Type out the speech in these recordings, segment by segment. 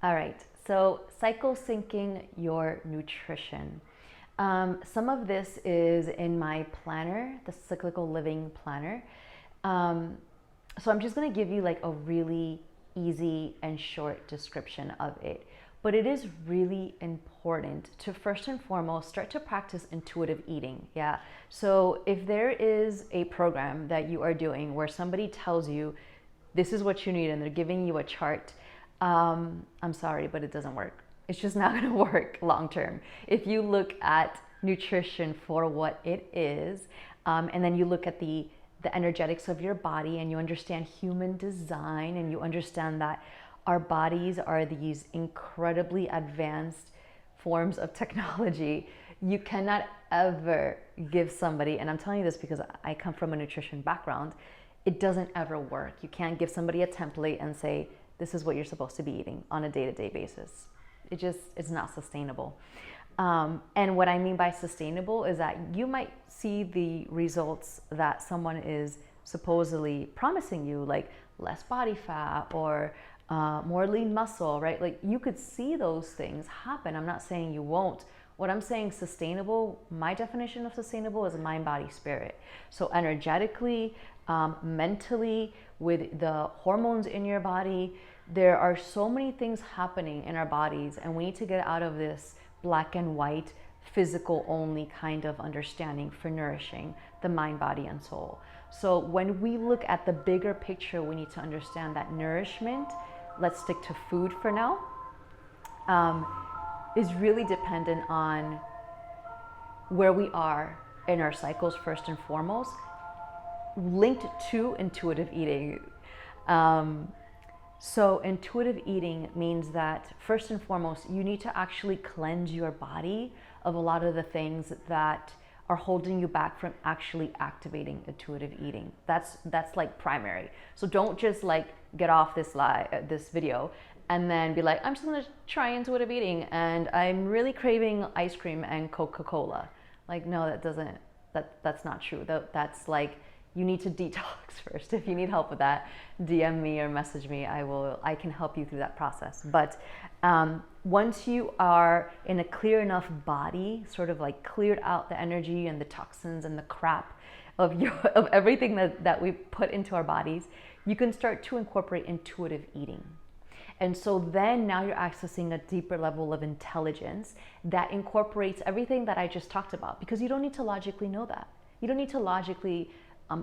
All right, so cycle syncing your nutrition. Some of this is in my planner, the Cyclical Living Planner. So I'm just going to give you like a really easy and short description of it. But it is really important to first and foremost start to practice intuitive eating. Yeah. So if there is a program that you are doing where somebody tells you this is what you need and they're giving you a chart, I'm sorry, but it doesn't work. It's just not going to work long term. If you look at nutrition for what it is, and then you look at the energetics of your body and you understand human design and you understand that our bodies are these incredibly advanced forms of technology, you cannot ever give somebody, and I'm telling you this because I come from a nutrition background, it doesn't ever work. You can't give somebody a template and say, this is what you're supposed to be eating on a day-to-day basis. It's not sustainable. And what I mean by sustainable is that you might see the results that someone is supposedly promising you, like less body fat or more lean muscle, right? Like you could see those things happen. I'm not saying you won't. What I'm saying sustainable, my definition of sustainable is mind, body, spirit. So energetically, mentally, with the hormones in your body, there are so many things happening in our bodies, and we need to get out of this black and white, physical only kind of understanding for nourishing the mind, body, and soul. So when we look at the bigger picture, we need to understand that nourishment, let's stick to food for now, is really dependent on where we are in our cycles first and foremost, linked to intuitive eating. So intuitive eating means that first and foremost, you need to actually cleanse your body of a lot of the things that are holding you back from actually activating intuitive eating. That's like primary. So don't just like get off this video and then be like, I'm just gonna try intuitive eating and I'm really craving ice cream and Coca-Cola. Like, no, that's not true. That's like, you need to detox first. If you need help with that, DM me or message me. I can help you through that process. But once you are in a clear enough body, sort of like cleared out the energy and the toxins and the crap of everything that we put into our bodies, you can start to incorporate intuitive eating. And so then now you're accessing a deeper level of intelligence that incorporates everything that I just talked about, because you don't need to logically know that. You don't need to logically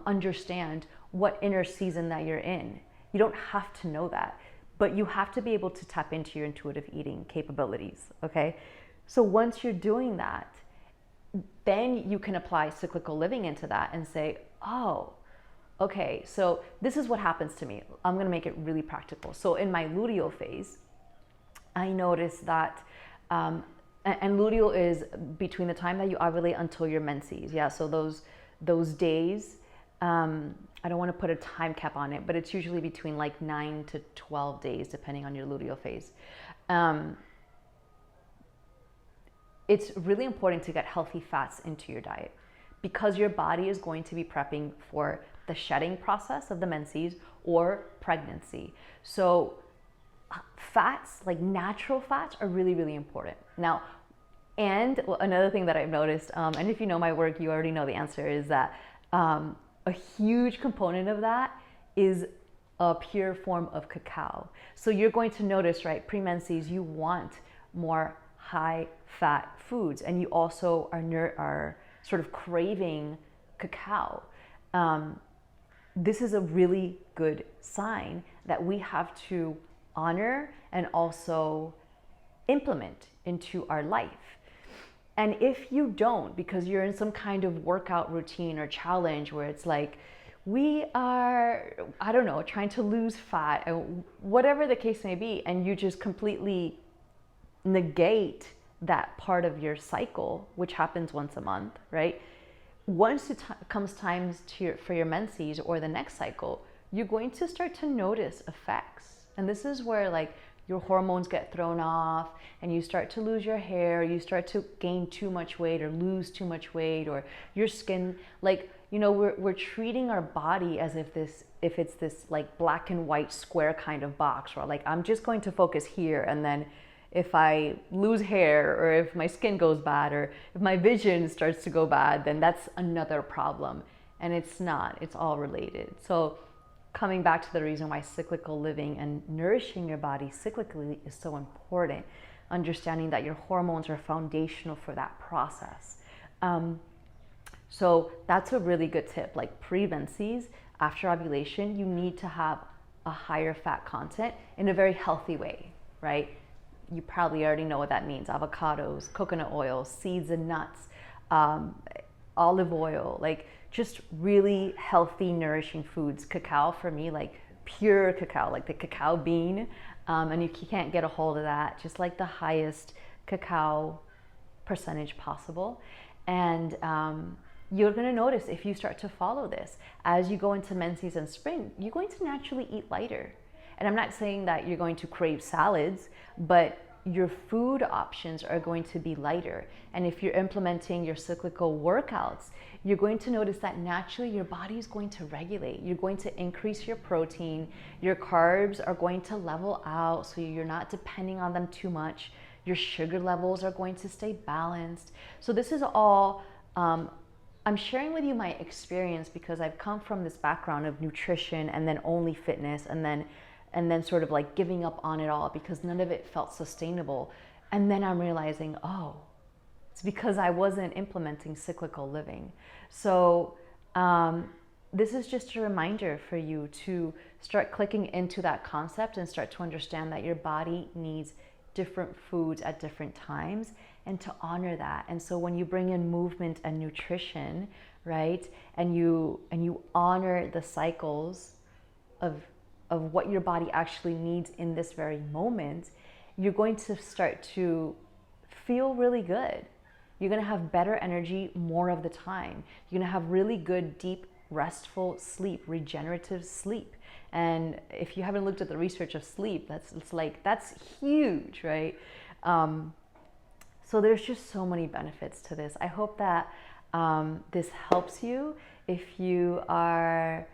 understand what inner season that you're in. You don't have to know that, but you have to be able to tap into your intuitive eating capabilities, okay? So once you're doing that, then you can apply cyclical living into that and say, oh, okay, so this is what happens to me. I'm gonna make it really practical. So in my luteal phase, I noticed that, and luteal is between the time that you ovulate until your menses. Yeah, so those days, I don't want to put a time cap on it, but it's usually between like 9 to 12 days, depending on your luteal phase. It's really important to get healthy fats into your diet because your body is going to be prepping for the shedding process of the menses or pregnancy. So fats, like natural fats, are really, really important. Now, and another thing that I've noticed, and if you know my work, you already know the answer, is that a huge component of that is a pure form of cacao. So you're going to notice, right, pre-menses, you want more high fat foods, and you also are sort of craving cacao. This is a really good sign that we have to honor and also implement into our life. And if you don't, because you're in some kind of workout routine or challenge where it's like, we are, I don't know, trying to lose fat, whatever the case may be, and you just completely negate that part of your cycle, which happens once a month, right? Once it comes time for your menses or the next cycle, you're going to start to notice effects. And this is where like your hormones get thrown off and you start to lose your hair, you start to gain too much weight or lose too much weight, or your skin, like you know, we're treating our body as if it's this like black and white square kind of box, where like I'm just going to focus here, and then if I lose hair, or if my skin goes bad, or if my vision starts to go bad, then that's another problem. And it's not, it's all related. So coming back to the reason why cyclical living and nourishing your body cyclically is so important, understanding that your hormones are foundational for that process. So that's a really good tip. Like pre-menses, after ovulation, you need to have a higher fat content in a very healthy way, right? You probably already know what that means. Avocados, coconut oil, seeds and nuts, olive oil, like just really healthy, nourishing foods. Cacao for me, like pure cacao, like the cacao bean. And you can't get a hold of that, just like the highest cacao percentage possible. And you're going to notice if you start to follow this, as you go into menses and spring, you're going to naturally eat lighter. And I'm not saying that you're going to crave salads, but your food options are going to be lighter. And if you're implementing your cyclical workouts, you're going to notice that naturally your body is going to regulate. You're going to increase your protein. Your carbs are going to level out, so you're not depending on them too much. Your sugar levels are going to stay balanced. So this is all, I'm sharing with you my experience because I've come from this background of nutrition and then only fitness, and then sort of like giving up on it all because none of it felt sustainable. And then I'm realizing, oh, it's because I wasn't implementing cyclical living. So this is just a reminder for you to start clicking into that concept and start to understand that your body needs different foods at different times, and to honor that. And so when you bring in movement and nutrition, right, and you honor the cycles of what your body actually needs in this very moment, you're going to start to feel really good. You're going to have better energy more of the time. You're going to have really good, deep, restful sleep, regenerative sleep. And if you haven't looked at the research of sleep, that's huge, right? So there's just so many benefits to this. I hope that this helps you. If you are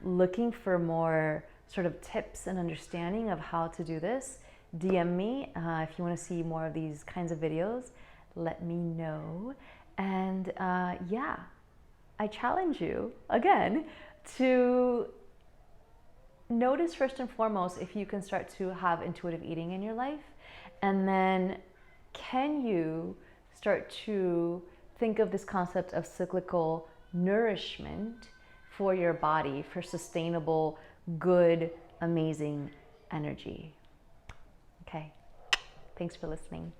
looking for more sort of tips and understanding of how to do this, DM me. If you want to see more of these kinds of videos, let me know. And yeah, I challenge you again to notice first and foremost if you can start to have intuitive eating in your life, and then can you start to think of this concept of cyclical nourishment for your body for sustainable, good, amazing energy. Okay, thanks for listening.